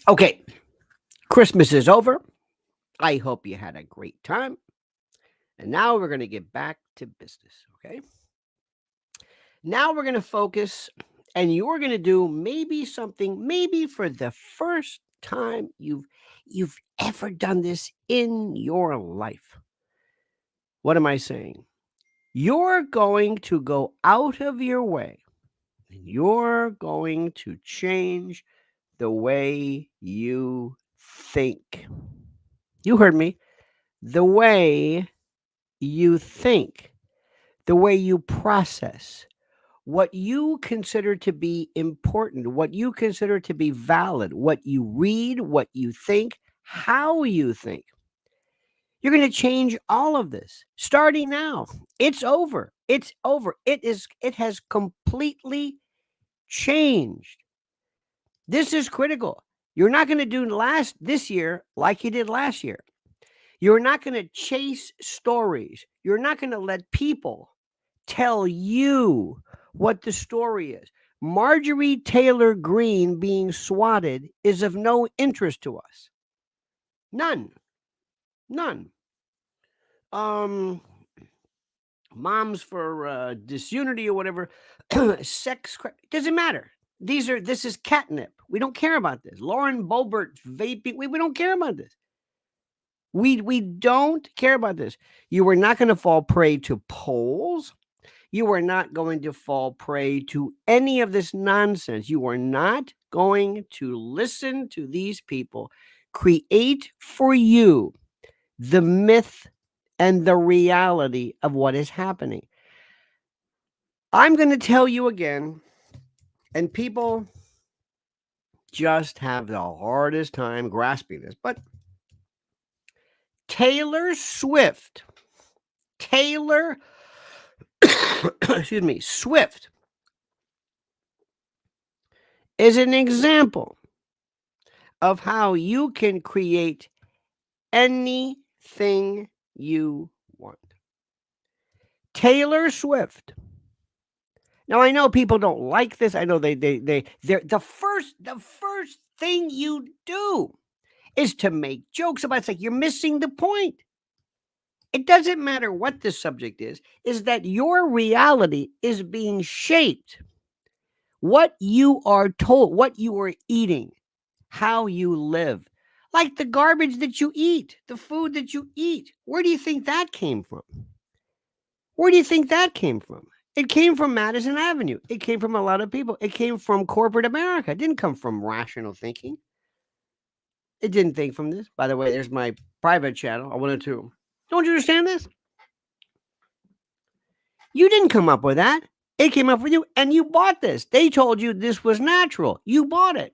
Okay, Christmas is over. I hope you had a great time. And now we're going to get back to business, okay? Now we're going to focus, and you're going to do maybe something, maybe for the first time you've ever done this in your life. What am I saying? You're going to go out of your way, and you're going to change the way you think. You heard me. The way you think, the way you process, what you consider to be important, what you consider to be valid, what you read, what you think, how you think. You're going to change all of this starting now. It's over. It's over. It has completely changed. This is critical. You're not going to do this year like you did last year. You're not going to chase stories. You're not going to let people tell you what the story is. Marjorie Taylor Greene being swatted is of no interest to us. None. None. Moms for disunity or whatever, doesn't matter. This is catnip. We don't care about this. Lauren Boebert vaping. We don't care about this. We don't care about this. You are not going to fall prey to polls. You are not going to fall prey to any of this nonsense. You are not going to listen to these people create for you the myth and the reality of what is happening. I'm going to tell you again, and people just have the hardest time grasping this, but Taylor Swift, excuse me, Swift is an example of how you can create anything you want. Taylor Swift. Now I know people don't like this. I know they're the first thing you do is to make jokes about it. It's like you're missing the point. It doesn't matter what the subject is that your reality is being shaped. What you are told, what you are eating, how you live, like the garbage that you eat, the food that you eat. Where do you think that came from? Where do you think that came from? It came from Madison Avenue. It came from a lot of people. It came from corporate America. It didn't come from rational thinking. It didn't think from this. By the way, there's my private channel. I wanted to. Don't you understand this? You didn't come up with that. It came up with you, and you bought this. They told you this was natural. You bought it.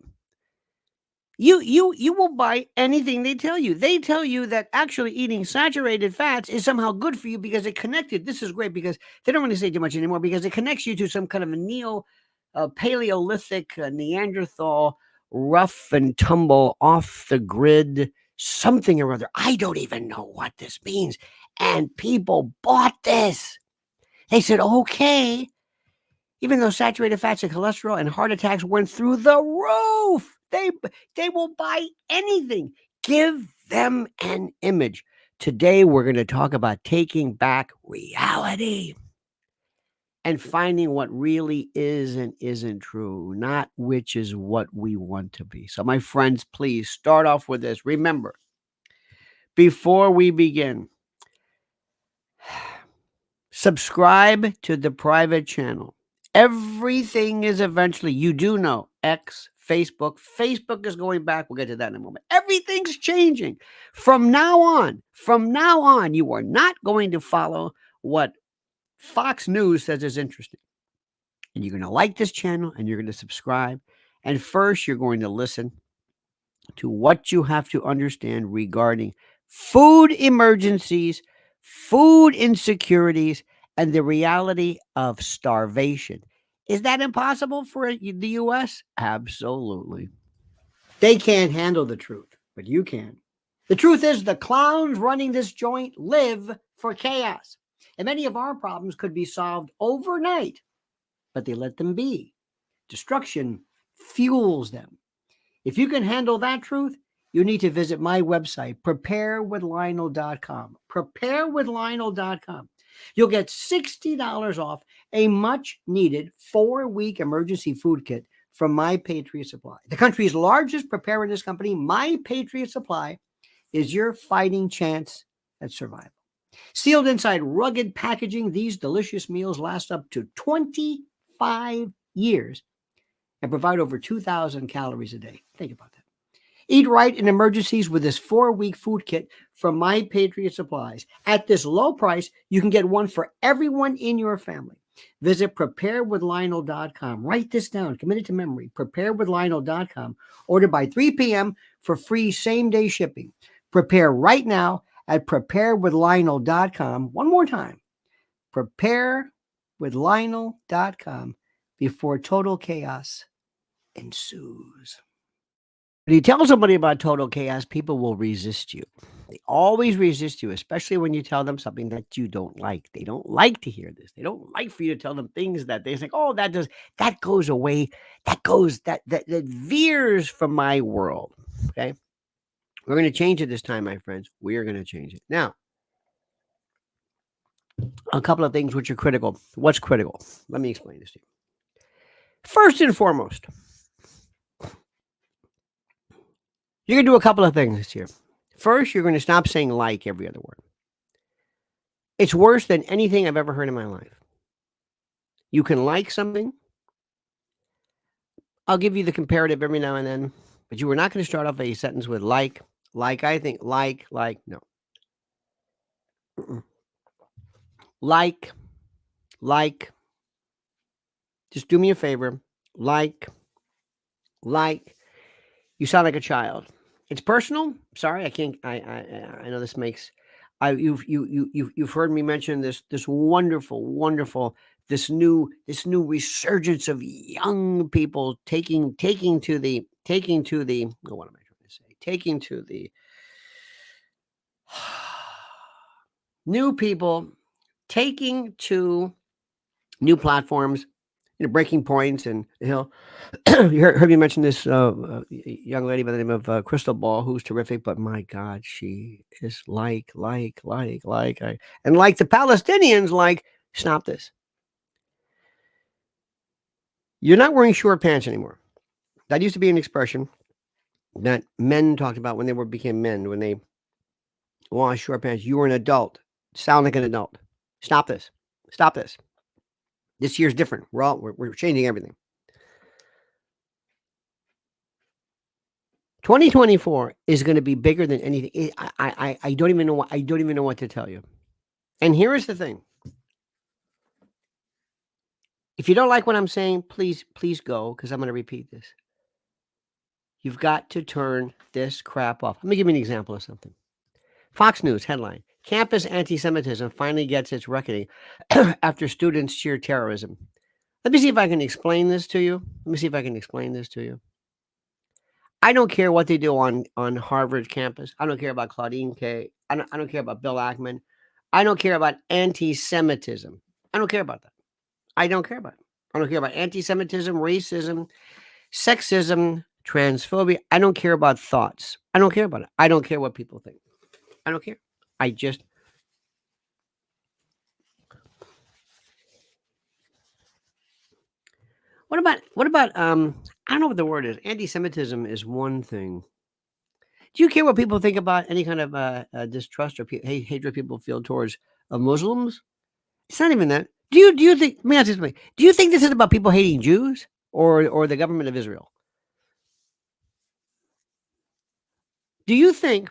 You will buy anything they tell you. They tell you that actually eating saturated fats is somehow good for you because it connected. This is great because they don't really say too much anymore because it connects you to some kind of a Paleolithic Neanderthal rough and tumble off the grid something or other. I don't even know what this means. And people bought this. They said, okay, even though saturated fats and cholesterol and heart attacks went through the roof, they will buy anything. Give them an image. Today, we're going to talk about taking back reality and finding what really is and isn't true, not which is what we want to be. So, my friends, please start off with this. Remember, before we begin, subscribe to the private channel. Everything is eventually, you do know, X, Facebook. Facebook is going back. We'll get to that in a moment. Everything's changing. From now on, you are not going to follow what Fox News says is interesting. And you're going to like this channel and you're going to subscribe. And first, you're going to listen to what you have to understand regarding food emergencies, food insecurities, and the reality of starvation. Is that impossible for the U.S.? Absolutely. They can't handle the truth, but you can. The truth is the clowns running this joint live for chaos. And many of our problems could be solved overnight, but they let them be. Destruction fuels them. If you can handle that truth, you need to visit my website, preparewithlionel.com. Preparewithlionel.com. You'll get $60 off a much needed 4-week emergency food kit from My Patriot Supply. The country's largest preparedness company, My Patriot Supply, is your fighting chance at survival. Sealed inside rugged packaging, these delicious meals last up to 25 years and provide over 2,000 calories a day. Think about that. Eat right in emergencies with this 4-week food kit from My Patriot Supplies. At this low price, you can get one for everyone in your family. Visit preparewithlionel.com. Write this down. Commit it to memory. Preparewithlionel.com. Order by 3 p.m. for free same-day shipping. Prepare right now at preparewithlionel.com. One more time. Preparewithlionel.com before total chaos ensues. When you tell somebody about total chaos, people will resist you. They always resist you, especially when you tell them something that you don't like. They don't like to hear this. They don't like for you to tell them things that they think, oh, that goes away. That veers from my world. Okay. We're going to change it this time, my friends. We are going to change it. Now, a couple of things which are critical. What's critical? Let me explain this to you. First and foremost, you're going to do a couple of things here. First, you're going to stop saying like every other word. It's worse than anything I've ever heard in my life. You can like something. I'll give you the comparative every now and then, but you are not going to start off a sentence with like, I think, like, no. Like, just do me a favor. Like, you sound like a child. It's personal. Sorry, I can't. I know this makes. You've heard me mention this wonderful this new resurgence of young people taking to the what am I trying to say? Taking to the new people taking to new platforms, breaking points, and you heard me mention this young lady by the name of Crystal Ball, who's terrific. But my God, she is like, and like the Palestinians, stop this. You're not wearing short pants anymore. That used to be an expression that men talked about when they became men, when they wore short pants. You were an adult. Sound like an adult. Stop this. This year's different. We're changing everything. 2024 is going to be bigger than anything. I don't even know what to tell you. And here is the thing. If you don't like what I'm saying, please go, because I'm going to repeat this. You've got to turn this crap off. Let me give you an example of something. Fox News headline: Campus anti-Semitism finally gets its reckoning after students cheer terrorism. Let me see if I can explain this to you. I don't care what they do on Harvard campus. I don't care about Claudine Kay. I don't care about Bill Ackman. I don't care about anti-Semitism. I don't care about that. I don't care about it. I don't care about anti-Semitism, racism, sexism, transphobia. I don't care about thoughts. I don't care about it. I don't care what people think. I don't care. What about I don't know what the word is. Anti-Semitism is one thing. Do you care what people think about any kind of distrust or hatred people feel towards Muslims? It's not even that. Do you think? Let me ask you something. Do you think this is about people hating Jews or the government of Israel? Do you think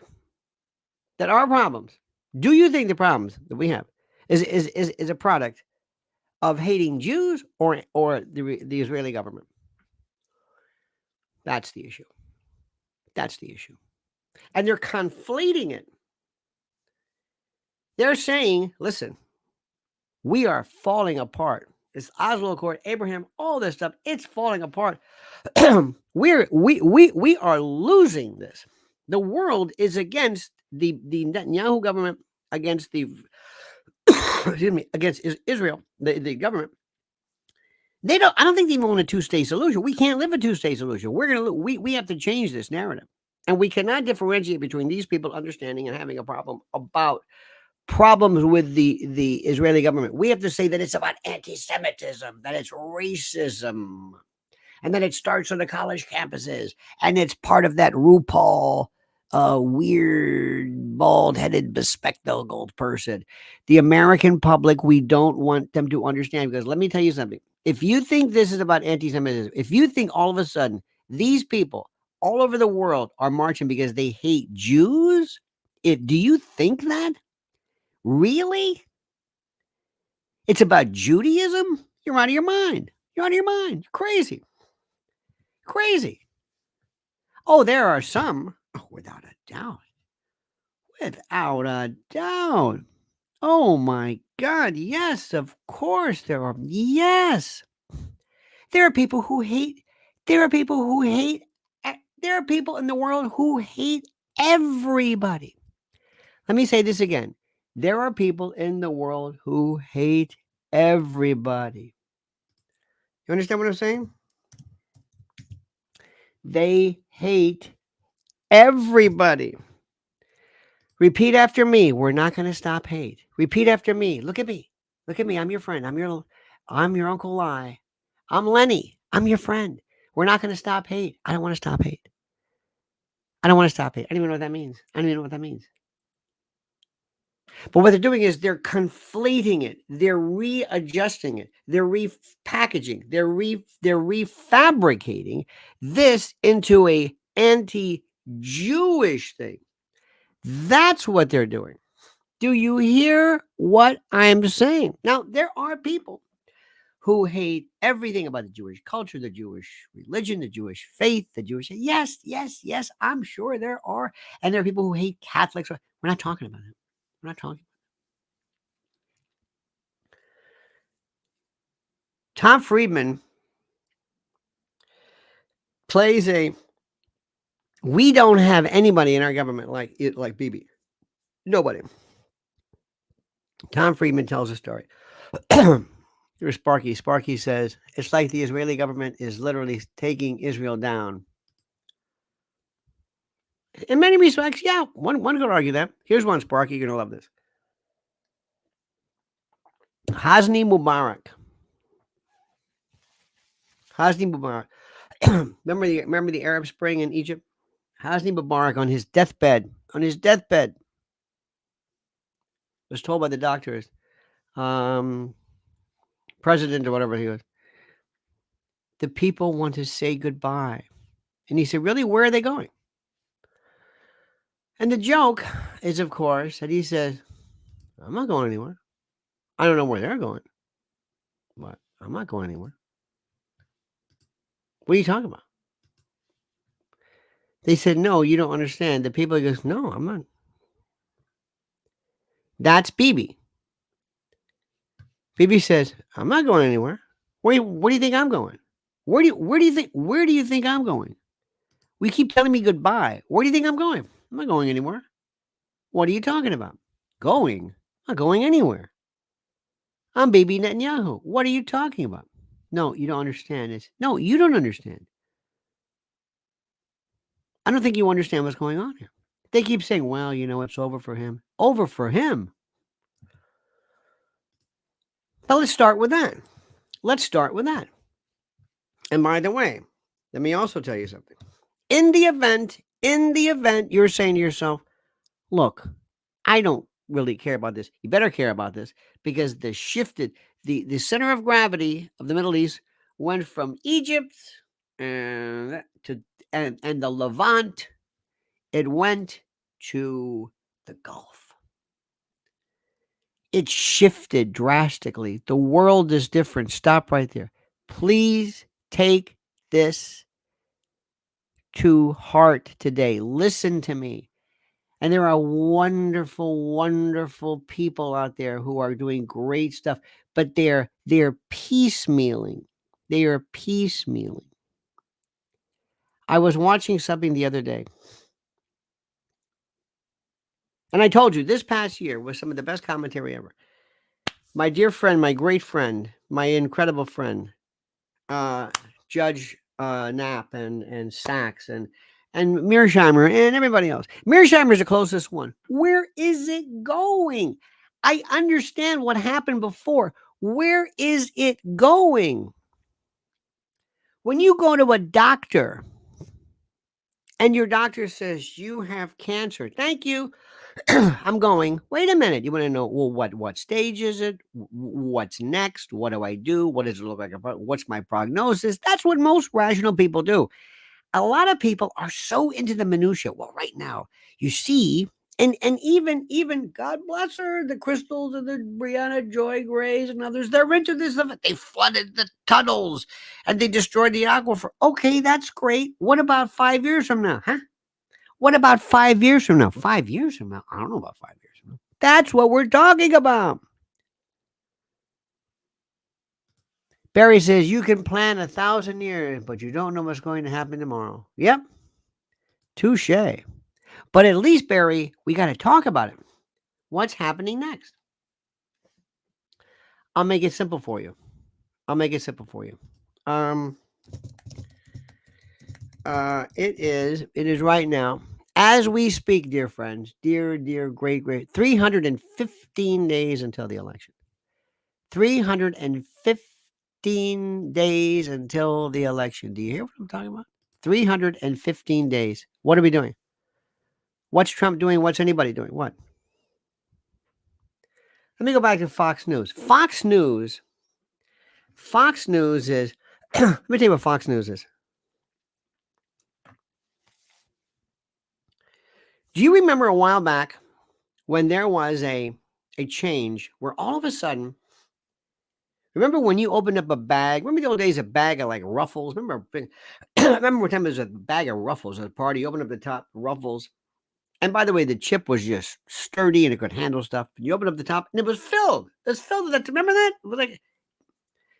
that our problems? Do you think the problems that we have is a product of hating Jews or the Israeli government? That's the issue. And they're conflating it. They're saying, listen, we are falling apart. This Oslo Accord, Abraham, all this stuff, it's falling apart. we are losing this. The world is against the Netanyahu government, against the excuse me, against Israel, the government. They don't. I don't think they even want a two-state solution. We can't live a two-state solution. We have to change this narrative, and we cannot differentiate between these people understanding and having a problem about problems with the Israeli government. We have to say that it's about anti-Semitism, that it's racism, and that it starts on the college campuses, and it's part of that RuPaul weird bald-headed bespectacled person. The American public, we don't want them to understand, because let me tell you something. If you think this is about anti-Semitism, if you think all of a sudden these people all over the world are marching because they hate Jews, do you think that? Really? It's about Judaism? You're out of your mind. You're out of your mind. You're crazy. Crazy. Oh, there are some. Oh, without a doubt. Without a doubt. Oh my God. Yes, of course there are. Yes. There are people who hate. There are people who hate. There are people in the world who hate everybody. Let me say this again. There are people in the world who hate everybody. You understand what I'm saying? They hate everybody. Repeat after me. We're not going to stop hate. Repeat after me. Look at me. Look at me. I'm your friend. I'm your Uncle Lie. I'm Lenny. I'm your friend. We're not going to stop hate. I don't want to stop hate. I don't want to stop hate. I don't even know what that means. I don't even know what that means. But what they're doing is they're conflating it. They're readjusting it. They're repackaging. They're refabricating this into a anti-Jewish thing. That's what they're doing. Do you hear what I'm saying? Now, there are people who hate everything about the Jewish culture, the Jewish religion, the Jewish faith, the Jewish. Yes, yes, yes. I'm sure there are. And there are people who hate Catholics. We're not talking about it. We're not talking. Tom Friedman plays a. We don't have anybody in our government like Bibi. Nobody. Tom Friedman tells a story. Here's Sparky. Sparky says it's like the Israeli government is literally taking Israel down. In many respects, yeah, one could argue that. Here's one, Sparky. You're gonna love this. Hosni Mubarak. Hosni Mubarak. remember the Arab Spring in Egypt? Hosni Mubarak on his deathbed, was told by the doctors, president or whatever he was, the people want to say goodbye. And he said, really, where are they going? And the joke is, of course, that he says, I'm not going anywhere. I don't know where they're going, but I'm not going anywhere. What are you talking about? They said, no, you don't understand. The people goes, no, I'm not. That's Bibi. Bibi says, I'm not going anywhere. Where do you think I'm going? Where do you think I'm going? We keep telling me goodbye. Where do you think I'm going? I'm not going anywhere. What are you talking about? Going? I'm not going anywhere. I'm Bibi Netanyahu. What are you talking about? No, you don't understand. No, you don't understand. I don't think you understand what's going on here. They keep saying, well, it's over for him. Over for him. Now let's start with that. And by the way, let me also tell you something. In the event you're saying to yourself, look, I don't really care about this. You better care about this, because the center of gravity of the Middle East went from Egypt and the Levant. It went to the Gulf. It shifted drastically. The world is different. Stop right there. Please take this to heart today. Listen to me. And there are wonderful, wonderful people out there who are doing great stuff, but they're piecemealing. They are piecemealing. I was watching something the other day. And I told you, this past year was some of the best commentary ever. My dear friend, my great friend, my incredible friend, Judge Knapp and Sachs and Mearsheimer and everybody else. Mearsheimer is the closest one. Where is it going? I understand what happened before. Where is it going? When you go to a doctor and your doctor says you have cancer, thank you. I'm going, wait a minute. You want to know, well, what stage is it? What's next? What do I do? What does it look like? What's my prognosis? That's what most rational people do. A lot of people are so into the minutia. Well, right now, you see, and even God bless her, the Crystals and the Brianna Joy Grays and others, they're into this stuff. They flooded the tunnels and they destroyed the aquifer. Okay, that's great. What about 5 years from now? Huh? What about 5 years from now? 5 years from now? I don't know about 5 years from now. That's what we're talking about. Barry says you can plan 1,000 years, but you don't know what's going to happen tomorrow. Yep. Touche. But at least, Barry, we got to talk about it. What's happening next? I'll make it simple for you. It is right now, as we speak, dear friends, dear great 315 days until the election. 315 days until the election. Do you hear what I'm talking about? 315 days. What are we doing? What's Trump doing? What's anybody doing? What? Let me go back to Fox News. Fox News is, let me tell you what Fox News is. Do you remember a while back when there was a change where all of a sudden, remember when you opened up a bag? Remember the old days, a bag of like Ruffles? Remember, I remember one time there was a bag of Ruffles at a party. You opened up the top Ruffles. And by the way, the chip was just sturdy and it could handle stuff. And you open up the top and it was filled. It was filled with that. Remember that? It was like,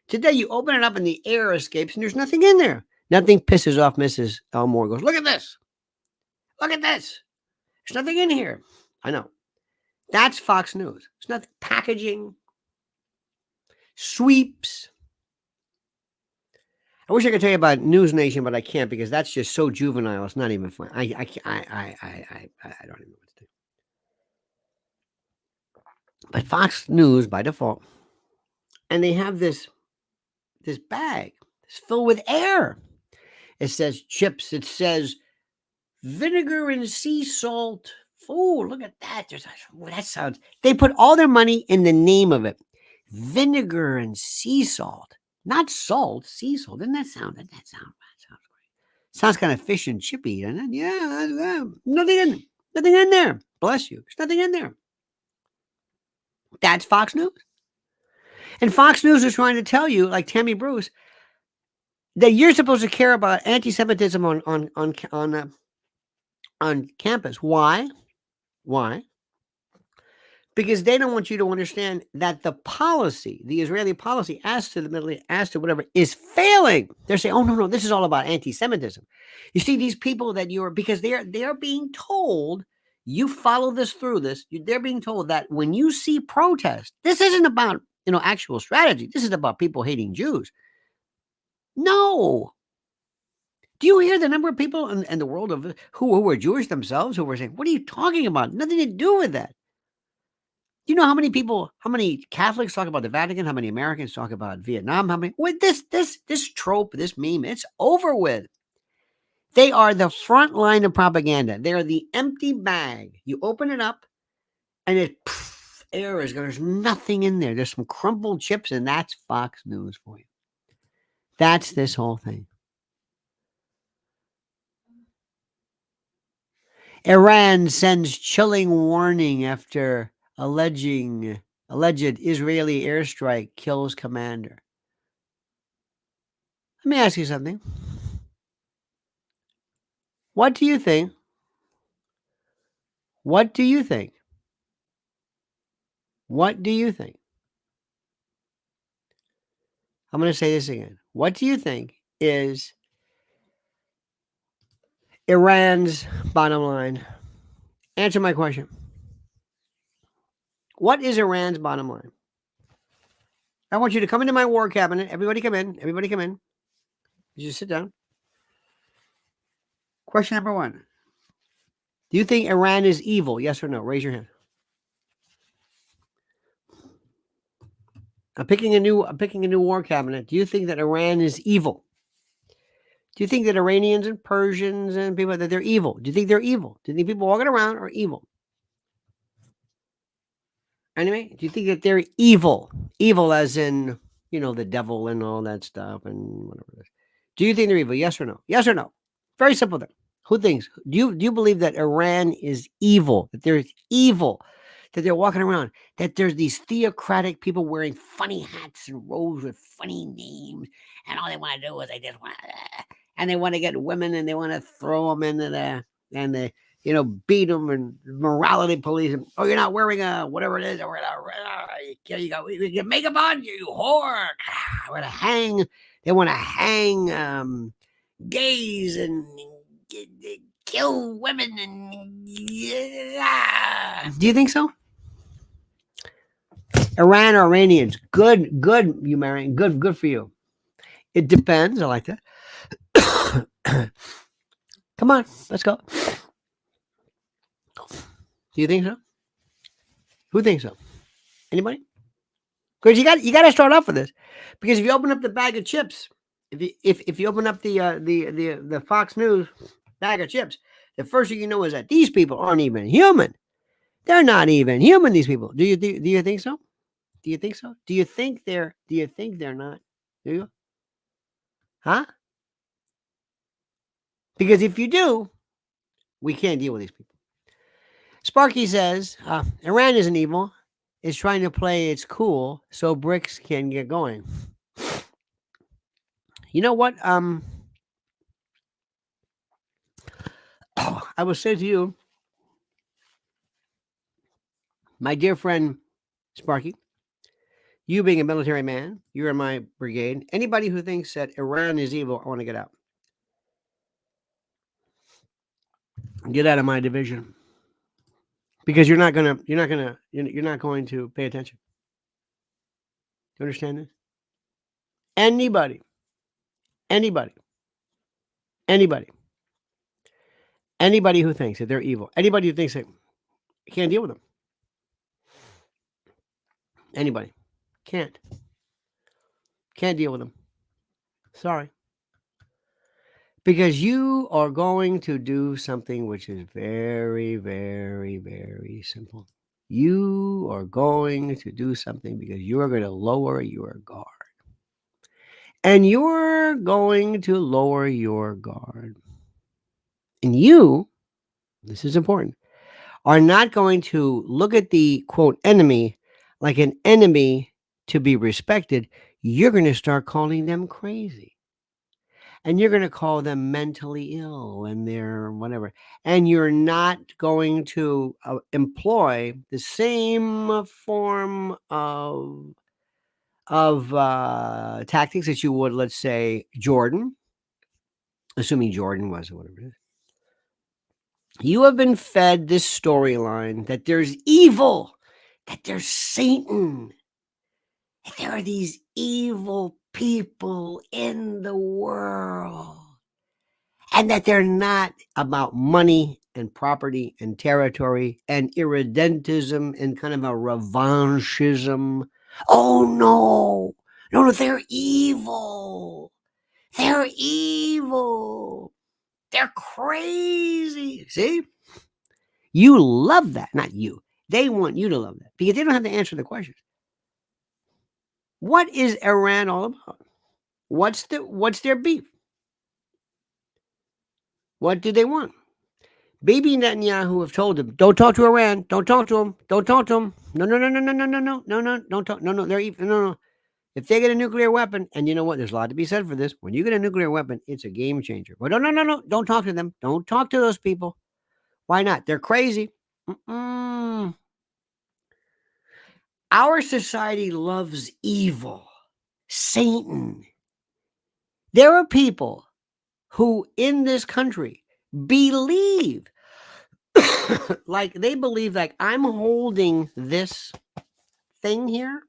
today you open it up and the air escapes and there's nothing in there. Nothing pisses off Mrs. Elmore. Goes, look at this. Look at this. There's nothing in here. I know. That's Fox News. It's nothing. Packaging. Sweeps. I wish I could tell you about News Nation, but I can't because that's just so juvenile. It's not even fun. I don't even know what to do. But Fox News by default, and they have this bag. It's filled with air. It says chips. It says vinegar and sea salt. Oh, look at that. That sounds. They put all their money in the name of it. Vinegar and sea salt. Not salt, sea salt. Doesn't that sound? That sounds great. Sounds kind of fish and chippy, doesn't it? Yeah, nothing in there. Bless you. There's nothing in there. That's Fox News. And Fox News is trying to tell you, like Tammy Bruce, that you're supposed to care about anti-Semitism on campus. Why? Because they don't want you to understand that the policy, the Israeli policy, as to the Middle East, as to whatever, is failing. They're saying, "Oh no, this is all about anti-Semitism." You see, these people that because they are being told, you follow this through this. They're being told that when you see protest, this isn't about actual strategy. This is about people hating Jews. No. Do you hear the number of people in the world of who were Jewish themselves who were saying, "What are you talking about? Nothing to do with that." Do you know how many Catholics talk about the Vatican? How many Americans talk about Vietnam? How many? With this trope, this meme, it's over with. They are the front line of propaganda. They are the empty bag. You open it up, and air is going. There's nothing in there. There's some crumpled chips, and that's Fox News for you. That's this whole thing. Iran sends chilling warning after alleged Israeli airstrike kills commander. Let me ask you something. What do you think? What do you think? What do you think? I'm going to say this again. What do you think is Iran's bottom line? Answer my question. What is Iran's bottom line? I want you to come into my war cabinet. Everybody come in. Everybody come in. You just sit down. Question number 1. Do you think Iran is evil? Yes or no? Raise your hand. I'm picking a new war cabinet. Do you think that Iran is evil? Do you think that Iranians and Persians and people that they're evil? Do you think they're evil? Do you think people walking around are evil? Anyway, do you think that they're evil? Evil as in, the devil and all that stuff and whatever it is. Do you think they're evil? Yes or no? Yes or no? Very simple then. Who thinks? Do you believe that Iran is evil? That there's evil? That they're walking around? That there's these theocratic people wearing funny hats and robes with funny names, and all they want to do is they just want to, and they want to get women and they want to throw them into there and they beat them and morality police them. Oh, you're not wearing a whatever it is. Or you got your makeup on, you whore. We're gonna hang. They want to hang gays and kill women and do you think so? Iran or Iranians? Good, you marrying. Good for you. It depends. I like that. Come on, let's go. Do you think so? Who thinks so? Anybody? Because you got to start off with this. Because if you open up the bag of chips, if you open up the Fox News bag of chips, the first thing you know is that these people aren't even human. They're not even human. These people. Do you think so? Do you think so? Do you think they're not? Do you? Huh? Because if you do, we can't deal with these people. Sparky says Iran isn't evil. It's trying to play it's cool so BRICS can get going. You know what? I will say to you, my dear friend Sparky, you being a military man, you're in my brigade. Anybody who thinks that Iran is evil, I want to get out. Get out of my division. Because you're not going to pay attention. You understand this? Anybody who thinks that they're evil, anybody who thinks that you can't deal with them. Anybody can't deal with them. Sorry. Because you are going to do something which is very, very, very simple. You are going to do something because you are going to lower your guard. And you're going to lower your guard. And you, this is important, are not going to look at the, quote, enemy like an enemy to be respected. You're going to start calling them crazy. And you're going to call them mentally ill and they're whatever. And you're not going to employ the same form of tactics that you would, let's say, Jordan, assuming Jordan was or whatever it is. You have been fed this storyline that there's evil, that there's Satan, that there are these evil people in the world. And that they're not about money and property and territory and irredentism and kind of a revanchism. Oh, no, they're evil. They're evil. They're crazy. See? You love that. Not you. They want you to love that because they don't have to answer the questions. What is Iran all about? What's their beef? What do they want? Bibi Netanyahu have told him, don't talk to Iran. Don't talk to him. Don't talk to him. No. Don't talk. No. They're even, no. If they get a nuclear weapon, and you know what? There's a lot to be said for this. When you get a nuclear weapon, it's a game changer. But no. Don't talk to them. Don't talk to those people. Why not? They're crazy. Our society loves evil. Satan. There are people who in this country believe like they believe like I'm holding this thing here,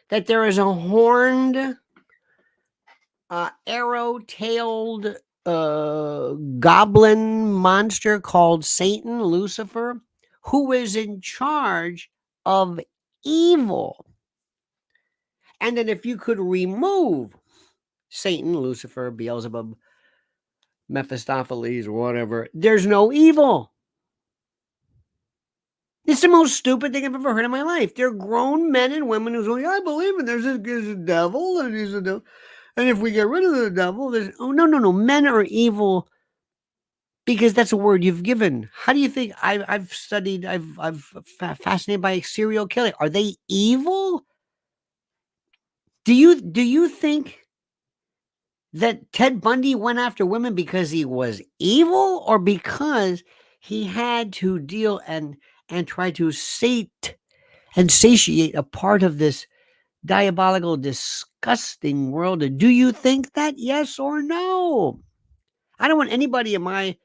that there is a horned arrow-tailed goblin monster called Satan, Lucifer, who is in charge of evil. And then if you could remove Satan, Lucifer, Beelzebub, Mephistopheles, or whatever, there's no evil. It's the most stupid thing I've ever heard in my life. They're grown men and women who say, I believe in there's a devil, and he's a devil. And if we get rid of the devil, there's no. Men are evil because that's a word you've given. How do you think I've studied? I've fascinated by serial killing. Are they evil? Do you think that Ted Bundy went after women because he was evil, or because he had to deal and try to satiate a part of this diabolical, disgusting world? Do you think that? Yes or no? I don't want anybody in my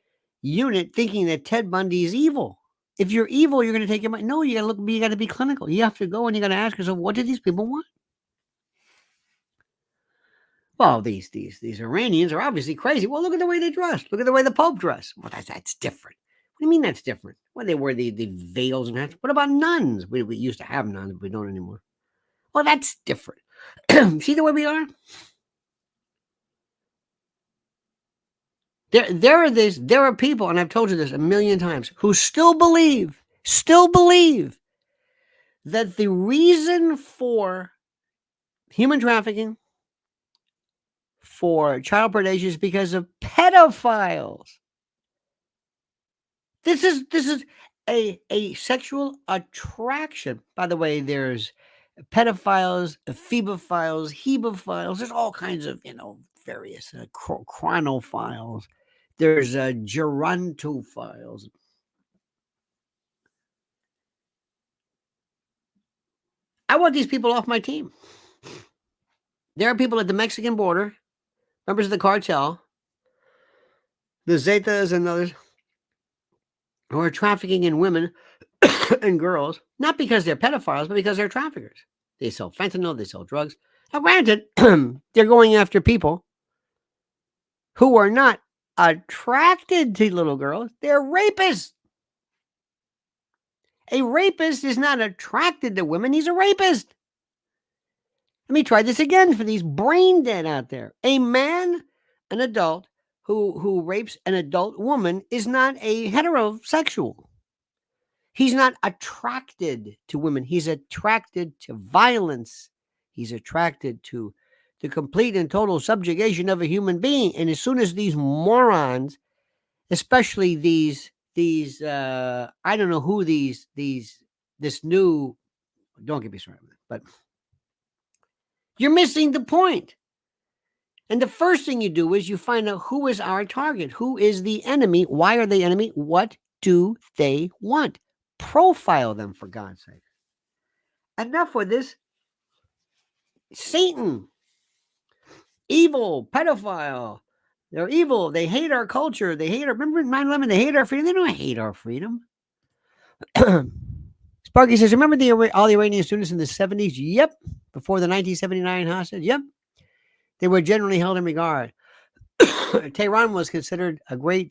unit thinking that Ted Bundy is evil. If you're evil, you're going to take your money. No, you got to look. You got to be clinical. You have to go and you got to ask yourself, what do these people want? Well, these Iranians are obviously crazy. Well, look at the way they dress. Look at the way the Pope dressed. Well, that's different. What do you mean that's different? Well, they wear the veils and hats. What about nuns? We used to have nuns, but we don't anymore. Well, that's different. See the way we are? There are people, and I've told you this a million times, who still believe that the reason for human trafficking, for child predation, is because of pedophiles. This is a sexual attraction. By the way, there's pedophiles, ephebophiles, hebophiles. There's all kinds of, various chronophiles. There's gerontophiles. I want these people off my team. There are people at the Mexican border, members of the cartel, the Zetas and others, who are trafficking in women and girls, not because they're pedophiles, but because they're traffickers. They sell fentanyl, they sell drugs. Now, granted, they're going after people who are not attracted to little girls. They're rapists. A rapist is not attracted to women. He's a rapist. Let me try this again for these brain dead out there. A man, an adult, who rapes an adult woman is not a heterosexual. He's not attracted to women. He's attracted to violence. He's attracted to the complete and total subjugation of a human being. And as soon as these morons, especially these I don't know who this new, don't get me started with it, but you're missing the point. And the first thing you do is you find out who is our target, who is the enemy, why are they enemy, what do they want? Profile them, for God's sake. Enough with this. Satan, evil, pedophile. They're evil. They hate our culture. They hate our, remember 9/11? They hate our freedom. They don't hate our freedom. Sparky says, remember all the Iranian students in the 70s? Yep. Before the 1979 hostage? Yep. They were generally held in regard. Tehran was considered a great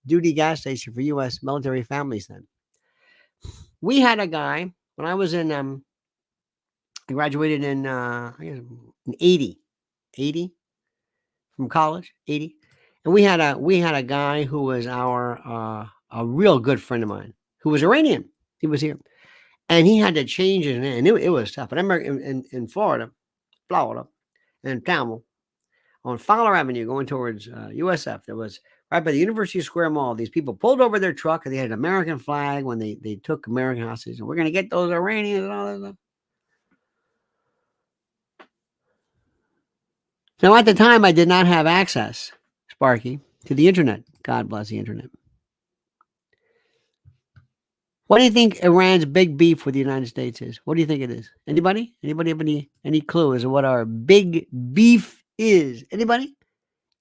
duty gas station for U.S. military families then. We had a guy, when I was in, I graduated in, I guess in 80 from college, 80. And we had a guy who was a real good friend of mine, who was Iranian. He was here. And he had to change his name. And it was tough. And I remember in Florida, in Tamil, on Fowler Avenue going towards USF, there was right by the University Square Mall. These people pulled over their truck and they had an American flag when they took American hostages. And we're going to get those Iranians and all that stuff. Now, at the time, I did not have access, Sparky, to the internet. God bless the internet. What do you think Iran's big beef with the United States is? What do you think it is? Anybody? Anybody have any clue as to what our big beef is? Anybody?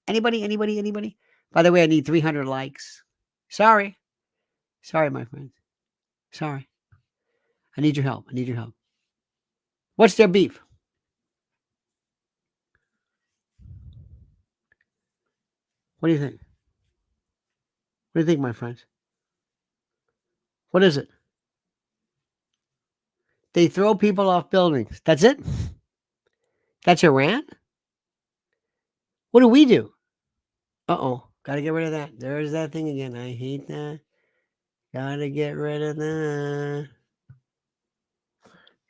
Anybody? By the way, I need 300 likes. Sorry, my friends. Sorry. I need your help. What's their beef? What do you think? What do you think, my friends? What is it? They throw people off buildings. That's it? That's Iran? What do we do? Uh-oh. Gotta get rid of that. There's that thing again. I hate that. Gotta get rid of that.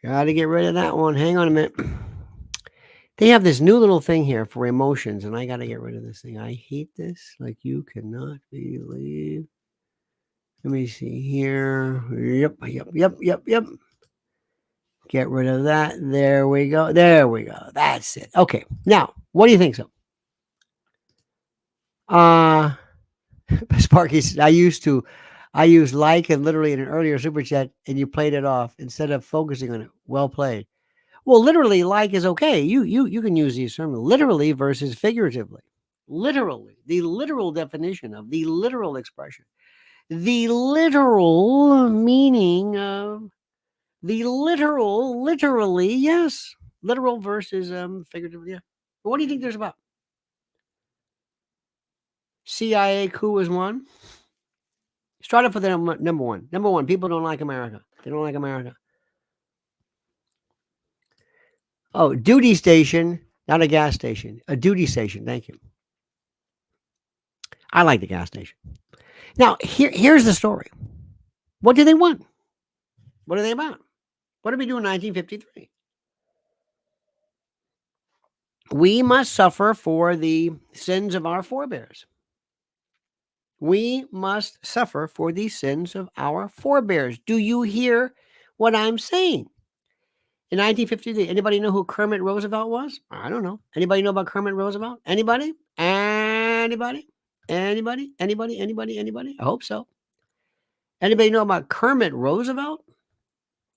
Gotta get rid of that one. Hang on a minute. They have this new little thing here for emotions, and I gotta get rid of this thing. I hate this like you cannot believe. Let me see here. Yep. Get rid of that. There we go. There we go. That's it. Okay. Now, what do you think so? Sparky said, I used like and literally in an earlier super chat, and you played it off instead of focusing on it. Well played. Well, literally, like is okay. You can use these terms literally versus figuratively. Literally, the literal definition of the literal expression, the literal meaning of the literal, literally, yes, literal versus figuratively. Yeah. What do you think there's about? CIA coup is one. Start off with the number one. Number one, people don't like America. They don't like America. Oh, duty station, not a gas station. A duty station. Thank you. I like the gas station. Now, here's the story. What do they want? What are they about? What did we do in 1953? We must suffer for the sins of our forebears. We must suffer for the sins of our forebears. Do you hear what I'm saying? In 1953, anybody know who Kermit Roosevelt was? I don't know. Anybody know about Kermit Roosevelt? Anybody? Anybody? Anybody? I hope so. Anybody know about Kermit Roosevelt?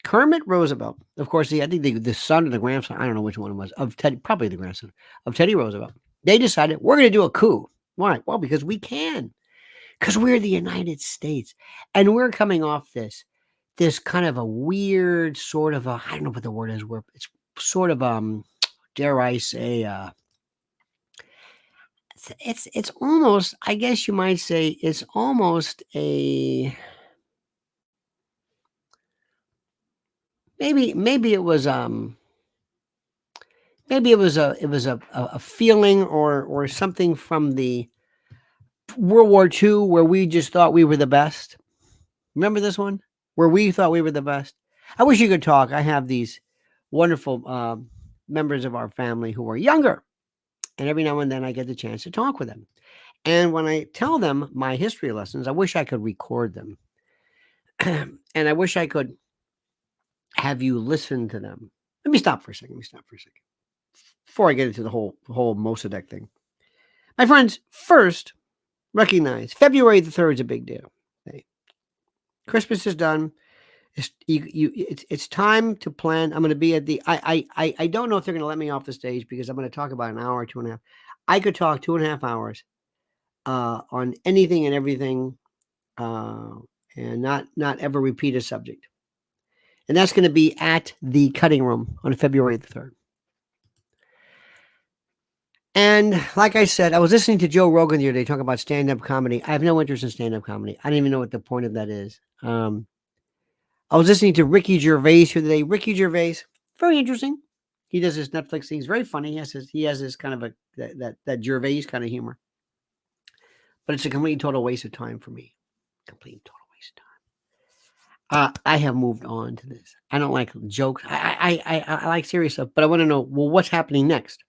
Kermit Roosevelt, of course, I think the son or the grandson, I don't know which one it was, of Teddy, probably the grandson of Teddy Roosevelt. They decided we're going to do a coup. Why? Well, because we can. Because we're the United States. And we're coming off this kind of a weird sort of I don't know what the word is, where it's sort of dare I say it's almost, I guess you might say it's almost a maybe it was maybe it was a feeling or something from the World War II where we just thought we were the best. Remember this one? Where we thought we were the best. I wish you could talk. I have these wonderful members of our family who are younger. And every now and then I get the chance to talk with them. And when I tell them my history lessons, I wish I could record them. And I wish I could have you listen to them. Let me stop for a second. Before I get into the whole Mossadegh thing. My friends, first, recognize February the 3rd is a big deal. Okay? Christmas is done. It's time to plan. I'm going to be at the. I don't know if they're going to let me off the stage because I'm going to talk about an hour, 2.5. I could talk 2.5 hours on anything and everything, and not ever repeat a subject. And that's going to be at the Cutting Room on February the 3rd. And like I said, I was listening to Joe Rogan the other day talking about stand-up comedy. I have no interest in stand-up comedy. I don't even know what the point of that is. I was listening to Ricky Gervais the other day. Ricky Gervais, very interesting. He does this Netflix thing. He's very funny. He has this kind of that Gervais kind of humor. But it's a complete total waste of time for me. Complete total waste of time. I have moved on to this. I don't like jokes. I like serious stuff, but I want to know, well, what's happening next?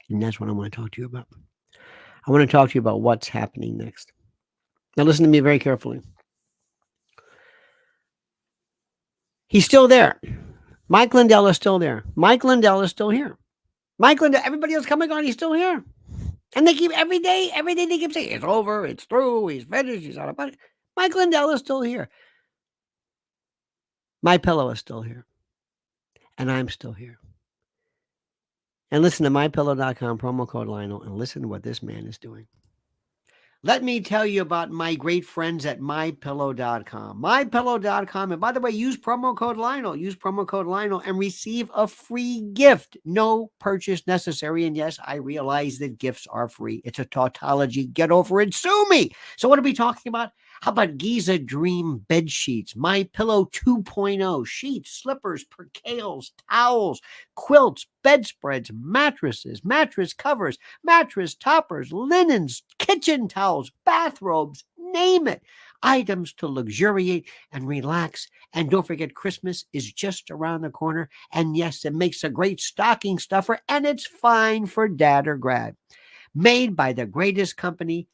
And that's what I want to talk to you about. I want to talk to you about what's happening next. Now listen to me very carefully. He's still there. Mike Lindell is still there. Mike Lindell is still here. Mike Lindell, everybody else coming on, he's still here. And they keep every day they keep saying, it's over, it's through, he's finished, he's out of money. Mike Lindell is still here. My pillow is still here. And I'm still here. And listen to mypillow.com, promo code Lionel, and listen to what this man is doing. Let me tell you about my great friends at mypillow.com. Mypillow.com. And by the way, use promo code Lionel. Use promo code Lionel and receive a free gift. No purchase necessary. And yes, I realize that gifts are free. It's a tautology. Get over it. Sue me. So what are we talking about? How about Giza Dream bed sheets, My Pillow 2.0, sheets, slippers, percales, towels, quilts, bedspreads, mattresses, mattress covers, mattress toppers, linens, kitchen towels, bathrobes, name it. Items to luxuriate and relax. And don't forget, Christmas is just around the corner. And yes, it makes a great stocking stuffer, and it's fine for dad or grad. Made by the greatest company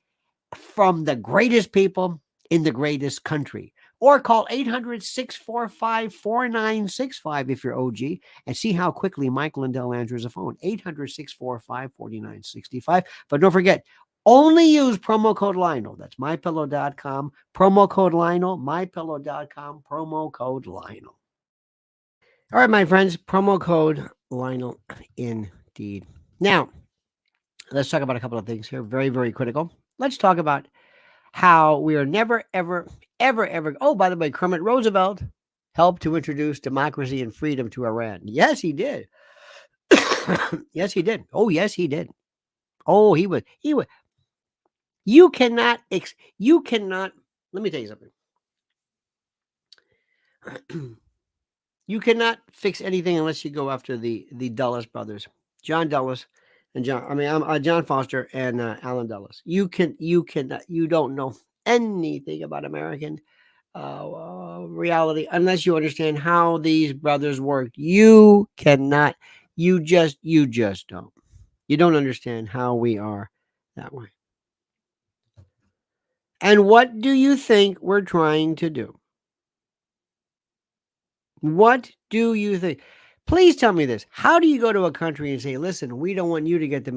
from the greatest people in the greatest country. Or call 800-645-4965 if you're OG, and see how quickly Mike Lindell answers the phone. 800-645-4965. But don't forget, only use promo code Lionel. That's mypillow.com. Promo code Lionel. Mypillow.com. Promo code Lionel. All right, my friends. Promo code Lionel indeed. Now, let's talk about a couple of things here. Very, very critical. Let's talk about how we are never, ever, ever. Oh, by the way, Kermit Roosevelt helped to introduce democracy and freedom to Iran. Yes, he did. Yes, he did. Oh, yes, he did. Oh, he would. You cannot, let me tell you something. You cannot fix anything unless you go after the Dulles brothers, John Dulles and John Foster and Alan Dulles. You don't know anything about American reality unless you understand how these brothers worked. You cannot. You just don't. You don't understand how we are that way. And what do you think we're trying to do? What do you think? Please tell me this. How do you go to a country and say, "Listen, we don't want you to get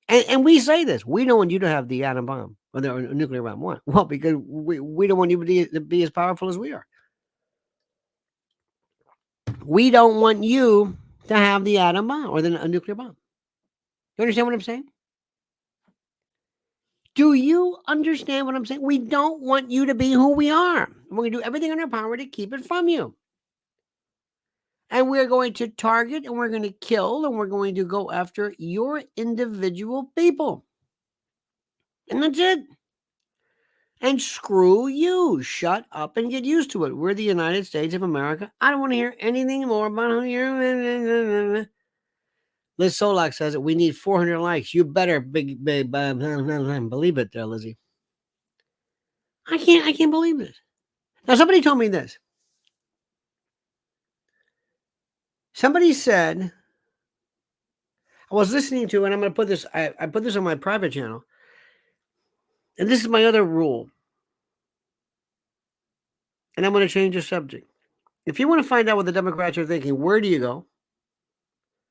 and we say this, we don't want you to have the atom bomb or the nuclear bomb." Why? Well, because we don't want you to be as powerful as we are. We don't want you to have the atom bomb or a nuclear bomb. You understand what I'm saying? Do you understand what I'm saying? We don't want you to be who we are. We're going to do everything in our power to keep it from you. And we're going to target and we're going to kill and we're going to go after your individual people. And that's it. And screw you. Shut up and get used to it. We're the United States of America. I don't want to hear anything more about who you're. Liz Solak says it. We need 400 likes. You better believe it there, Lizzie. I can't believe this. Now, somebody told me this. Somebody said, I was listening to, and I'm going to put this, I put this on my private channel. And this is my other rule. And I'm going to change the subject. If you want to find out what the Democrats are thinking, where do you go?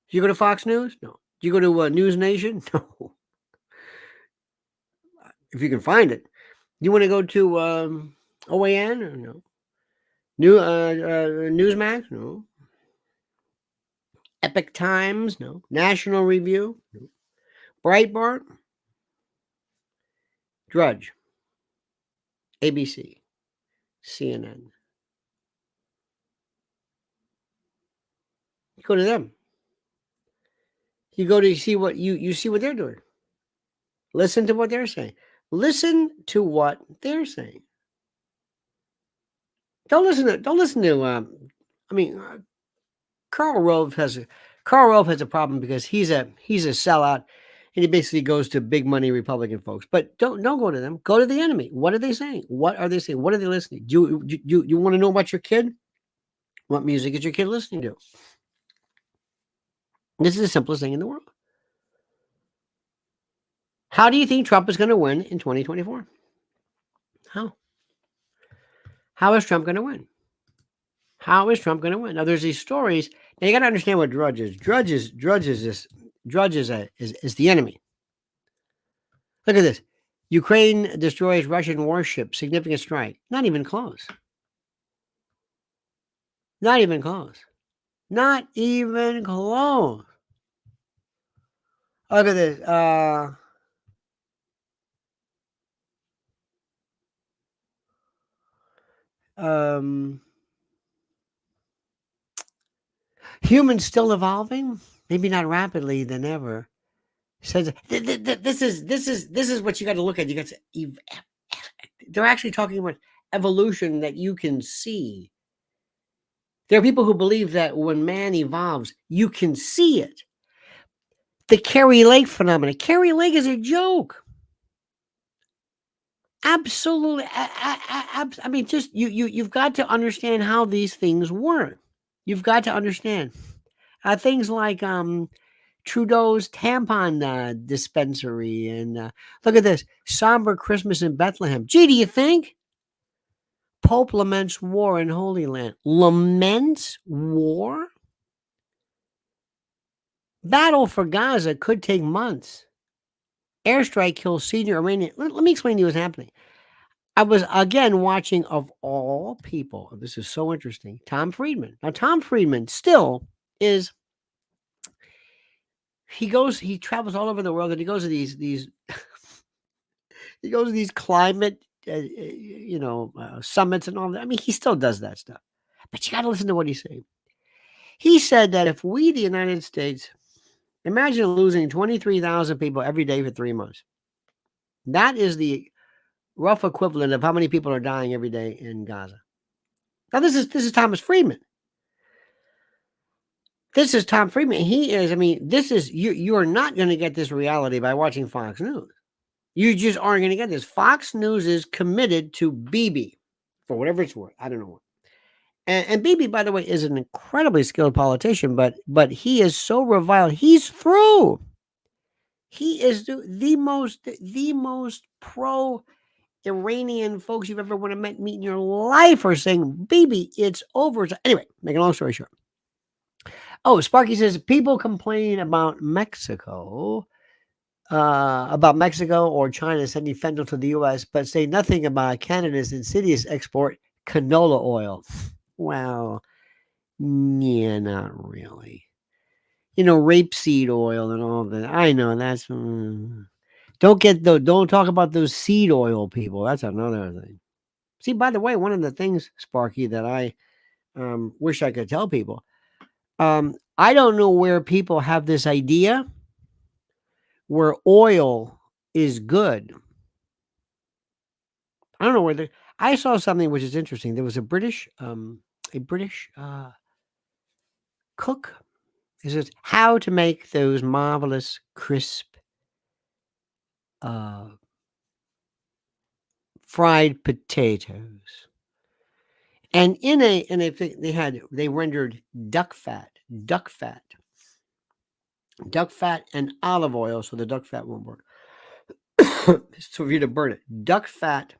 Do you go to Fox News? No. Do you go to News Nation? No. If you can find it. You want to go to OAN? Or no. Newsmax? No. Epic Times? No. National Review? No. Breitbart? Drudge? ABC? CNN? You go to them. You go to see what you see what they're doing. Listen to what they're saying. Listen to what they're saying. Don't listen to. Karl Rove has a problem because he's a sellout, and he basically goes to big money Republican folks. But don't go to them. Go to the enemy. What are they saying? What are they saying? What are they listening? Do you want to know about your kid? What music is your kid listening to? This is the simplest thing in the world. How do you think Trump is going to win in 2024? How? How is Trump going to win? How is Trump going to win? Now, there's these stories. Now, you got to understand what Drudge is. Drudge is the enemy. Look at this. Ukraine destroys Russian warship. Significant strike. Not even close. Not even close. Not even close. Look at this. Um, Humans still evolving, maybe not rapidly than ever. Says this is what you got to look at. You got to they're actually talking about evolution that you can see. There are people who believe that when man evolves, you can see it. The Carrie Lake phenomenon. Carrie Lake is a joke. Absolutely. I mean, just you've got to understand how these things work. You've got to understand things like Trudeau's tampon dispensary, and look at this somber Christmas in Bethlehem. Gee, do you think Pope laments war in Holy Land? Laments war? Battle for Gaza could take months. Airstrike kills senior Iranian. Let me explain to you what's happening. I was again watching, of all people, this is so interesting, Tom Friedman. Now, Tom Friedman still is, he travels all over the world, and he goes to these he goes to these climate, summits and all that. I mean, he still does that stuff. But you got to listen to what he's saying. He said that if we, the United States, imagine losing 23,000 people every day for 3 months. That is the rough equivalent of how many people are dying every day in Gaza. Now, this is Thomas Friedman. This is Tom Friedman. He is, I mean, this is, you are not going to get this reality by watching Fox News. You just aren't going to get this. Fox News is committed to Bibi for whatever it's worth. I don't know what. And Bibi, by the way, is an incredibly skilled politician, but he is so reviled. He's through. He is the most pro Iranian folks you've ever want to meet in your life are saying, Bibi, it's over. Anyway, making a long story short. Oh, Sparky says people complain about Mexico or China sending fentanyl to the U.S., but say nothing about Canada's insidious export canola oil. Well, yeah, not really. Rapeseed oil and all that. I know that's. Don't talk about those seed oil people. That's another thing. See, by the way, one of the things, Sparky, that I wish I could tell people. I don't know where people have this idea where oil is good. I don't know where I saw something which is interesting. There was a British cook. It says how to make those marvelous crisp fried potatoes. And in a thing they rendered duck fat and olive oil, so the duck fat won't burn. So for you to burn it, duck fat.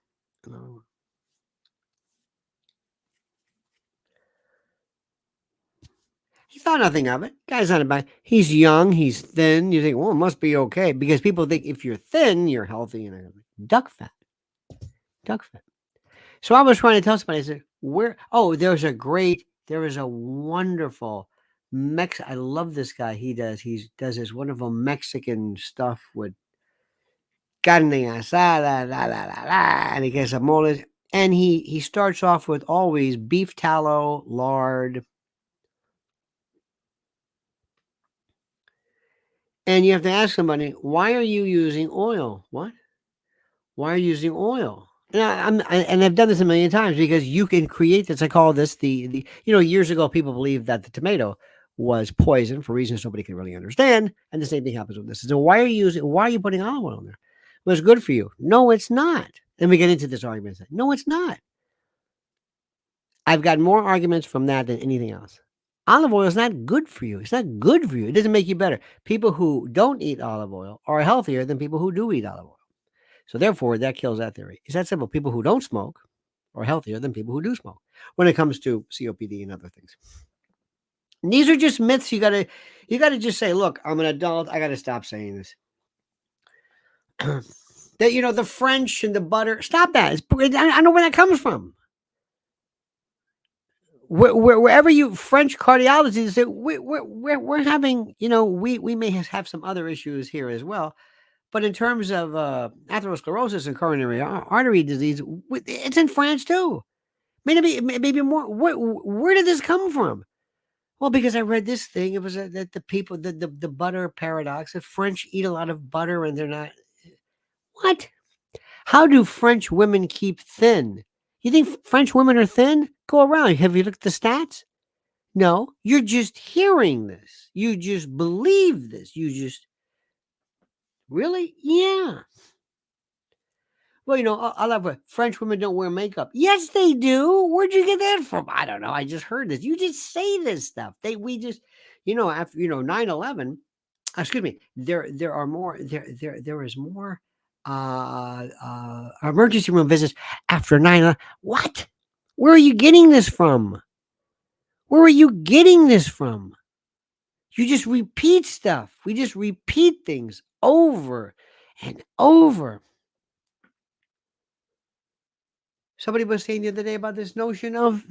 He thought nothing of it. Guy's not about. He's young. He's thin. You think, well, it must be okay, because people think if you're thin, you're healthy and everything. Duck fat. So I was trying to tell somebody. I said, where? Oh, there is a wonderful I love this guy. He does this wonderful Mexican stuff with carne asada, and he gets a mole. And he starts off with always beef tallow, lard. And you have to ask somebody, why are you using oil? What? Why are you using oil? And I've done this a million times, because you can create this. I call this the years ago, people believed that the tomato was poison for reasons nobody can really understand. And the same thing happens with this. So why are you putting olive oil in there? Well, it's good for you. No, it's not. And we get into this argument. No, it's not. I've got more arguments from that than anything else. Olive oil is not good for you. It's not good for you. It doesn't make you better. People who don't eat olive oil are healthier than people who do eat olive oil. So therefore, that kills that theory. It's that simple. People who don't smoke are healthier than people who do smoke when it comes to COPD and other things. And these are just myths. You gotta just say, look, I'm an adult. I gotta stop saying this. That the French and the butter. Stop that. I know where that comes from. Wherever you French cardiologists say we're having, we may have some other issues here as well, but in terms of atherosclerosis and coronary artery disease, it's in France too. Maybe more. Where did this come from? Well, because I read this thing. It was that the people, the butter paradox. The French eat a lot of butter, and they're not. What? How do French women keep thin? You think French women are thin? Go around. Have you looked at the stats? No, you're just hearing this. You just believe this. You just really, yeah. Well, I love it. French women don't wear makeup. Yes, they do. Where'd you get that from? I don't know. I just heard this. You just say this stuff. We just, after 9/11. Excuse me. There are more. There is more. Emergency room visits after 9/11. What? Where are you getting this from? Where are you getting this from? You just repeat stuff. We just repeat things over and over. Somebody was saying the other day about this notion of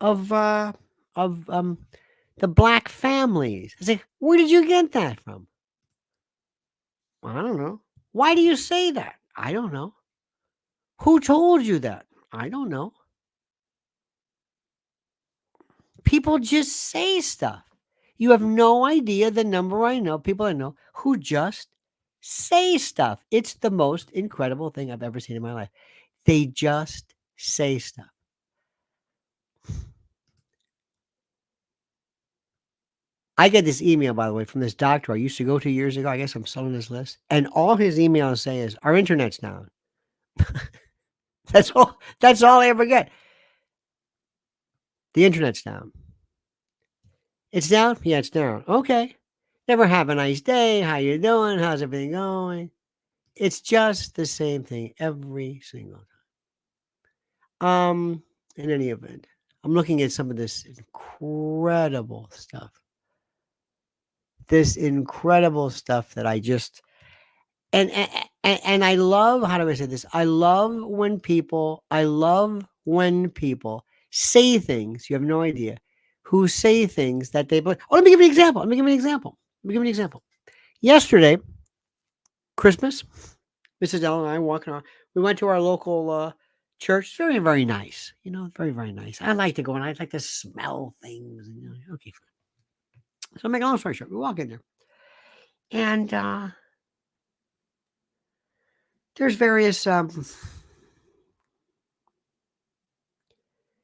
of uh of the black families. I say, where did you get that from? I don't know. Why do you say that? I don't know. Who told you that? I don't know. People just say stuff. You have no idea the number I know, people I know who just say stuff. It's the most incredible thing I've ever seen in my life. They just say stuff. I get this email, by the way, from this doctor I used to go to years ago. I guess I'm still on this list. And all his emails say is, our internet's down. That's all. That's all I ever get. The internet's down. It's down? Yeah, it's down. Okay. Never have a nice day. How you doing? How's everything going? It's just the same thing every single time. In any event, I'm looking at some of this incredible stuff. This incredible stuff that I just and I love, how do I say this? I love when people say things, you have no idea, who say things that they believe. Oh, let me give you an example. Yesterday, Christmas, Mrs. Ellen and I walking around. We went to our local church. It's very, very nice. Very, very nice. I like to go and I like to smell things. And, okay, fine. So make a long story short, we walk in there. And there's various,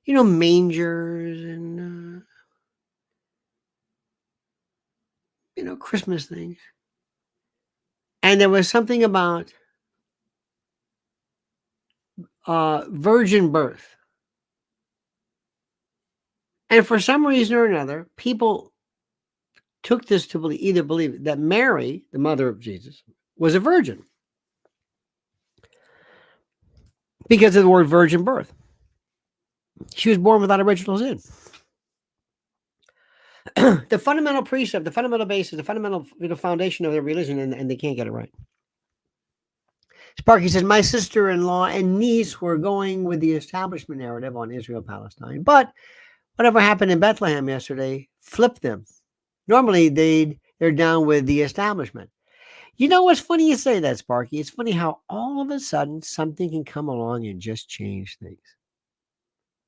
mangers and, Christmas things. And there was something about virgin birth. And for some reason or another, people took this to believe that Mary, the mother of Jesus, was a virgin because of the word virgin birth. She was born without original sin. The fundamental precept, the fundamental basis, the fundamental foundation of their religion, and they can't get it right. Sparky says, my sister-in-law and niece were going with the establishment narrative on Israel-Palestine, but whatever happened in Bethlehem yesterday flipped them. Normally, they're down with the establishment. You know what's funny you say that, Sparky? It's funny how all of a sudden something can come along and just change things.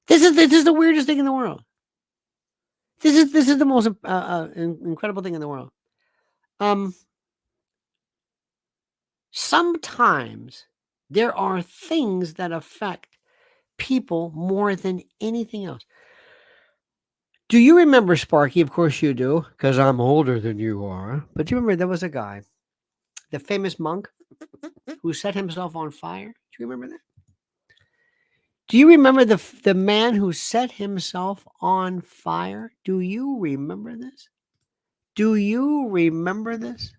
This is the weirdest thing in the world. This is the most incredible thing in the world. Sometimes there are things that affect people more than anything else. Do you remember, Sparky? Of course you do, because I'm older than you are. But do you remember there was a guy, the famous monk, who set himself on fire? Do you remember that? Do you remember the man who set himself on fire? Do you remember this? Do you remember this?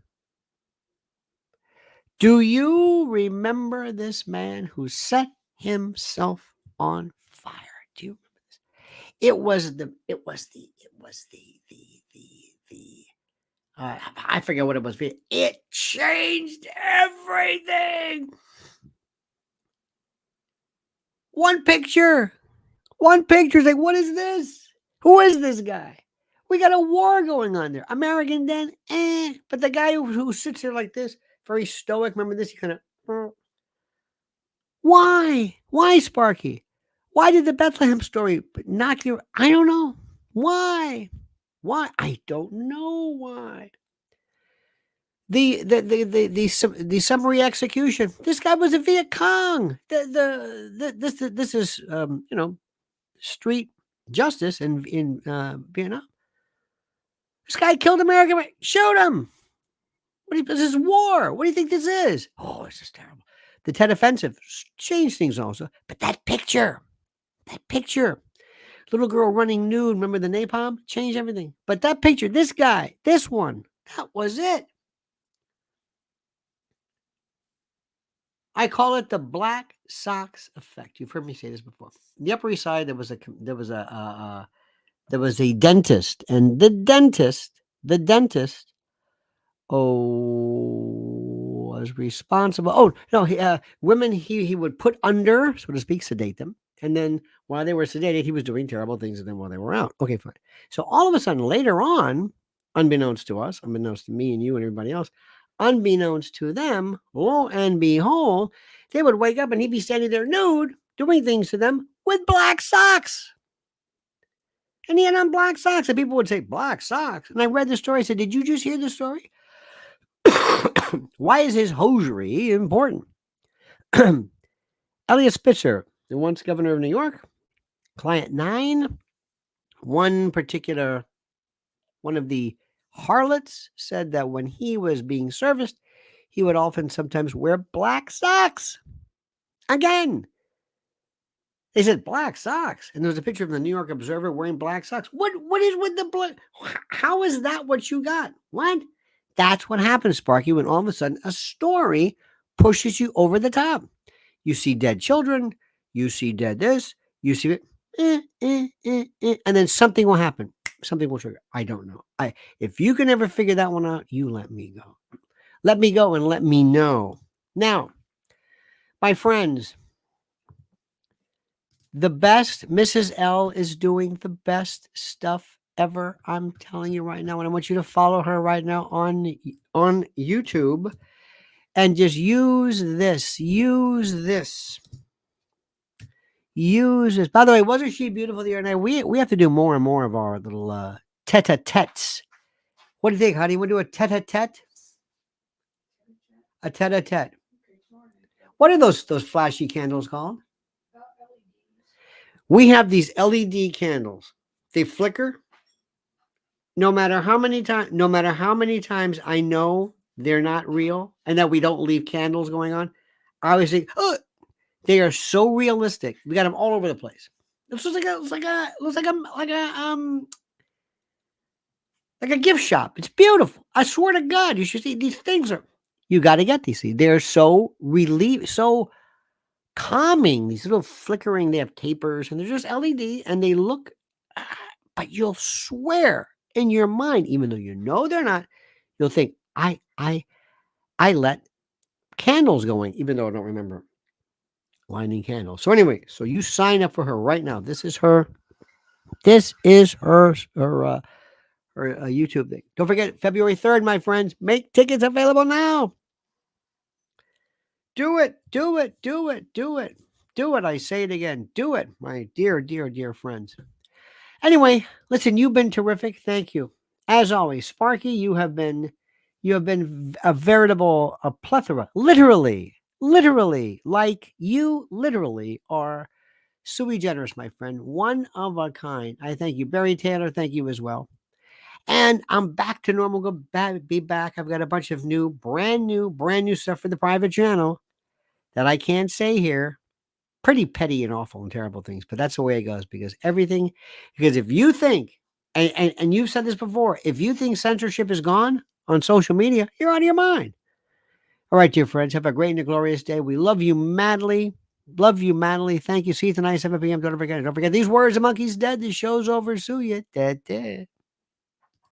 Do you remember this man who set himself on fire? Do you remember this? I forget what it was. It changed everything. One picture is like, what is this? Who is this guy? We got a war going on there. American then, but the guy who sits there like this, very stoic. Remember this? He kind of, why, Sparky? Why did the Bethlehem story knock you? I don't know. Why? Why? I don't know why. The summary execution. This guy was a Viet Cong. This is street justice in Vietnam. This guy killed American. Shoot him. This is war. What do you think this is? Oh, this is terrible. The Tet Offensive changed things also. But that picture, little girl running nude, remember the napalm? Changed everything. But that picture, this guy, this one, that was it. I call it the black socks effect. You've heard me say this before. The Upper East Side, there was a dentist, and the dentist, was responsible. Oh no, women he would put under, so to speak, sedate them, and then while they were sedated, he was doing terrible things to them while they were out. Okay, fine. So all of a sudden, later on, unbeknownst to us, unbeknownst to me and you and everybody else, unbeknownst to them, lo and behold, they would wake up and he'd be standing there nude, doing things to them with black socks. And he had on black socks, and people would say, black socks. And I read the story. I said, did you just hear the story? Why is his hosiery important? Eliot Spitzer, the once governor of New York, client 9, one of the harlots said that when he was being serviced, he would often sometimes wear black socks. Again, they said black socks, and there was a picture of the New York Observer wearing black socks. What is with the black? How is that what you got? What? That's what happens, Sparky, when all of a sudden a story pushes you over the top. You see dead children, you see dead this, you see it, and then something will happen. Something will trigger. I don't know. If you can ever figure that one out, you let me go. Let me go and let me know. Now, my friends, the best, Mrs. L is doing the best stuff ever. I'm telling you right now, and I want you to follow her right now on YouTube, and just use this. By the way, wasn't she beautiful the other night? We have to do more and more of our little tete-a-tetes. What do you think, honey? We'll do a tete-a-tete? A tete-a-tete. What are those flashy candles called? We have these LED candles. They flicker. No matter how many times I know they're not real and that we don't leave candles going on, I always think, oh, they are so realistic. We got them all over the place. It looks like a gift shop. It's beautiful. I swear to God, you should see these things you got to get these. See, they're so so calming. These little flickering. They have tapers and they're just LED and they look, but you'll swear in your mind, even though you know they're not, you'll think, I let candles going, even though I don't remember lighting candles. So anyway, so you sign up for her right now. This is her YouTube thing. Don't forget, February 3rd, my friends. Make tickets available now. Do it. I say it again. Do it, my dear friends. Anyway, listen, you've been terrific. Thank you. As always, Sparky, you have been a veritable plethora. Literally, like you literally are sui generis, my friend. One of a kind. I thank you. Barry Taylor, thank you as well. And I'm back to normal. Be back. I've got a bunch of brand new stuff for the private channel that I can't say here. Pretty petty and awful and terrible things, but that's the way it goes because if you think, and you've said this before, if you think censorship is gone on social media, you're out of your mind. All right, dear friends, have a great and a glorious day. We love you madly. Thank you. See you tonight, 7 p.m. Don't forget these words. The monkey's dead. The show's over. Sue ya. Dead.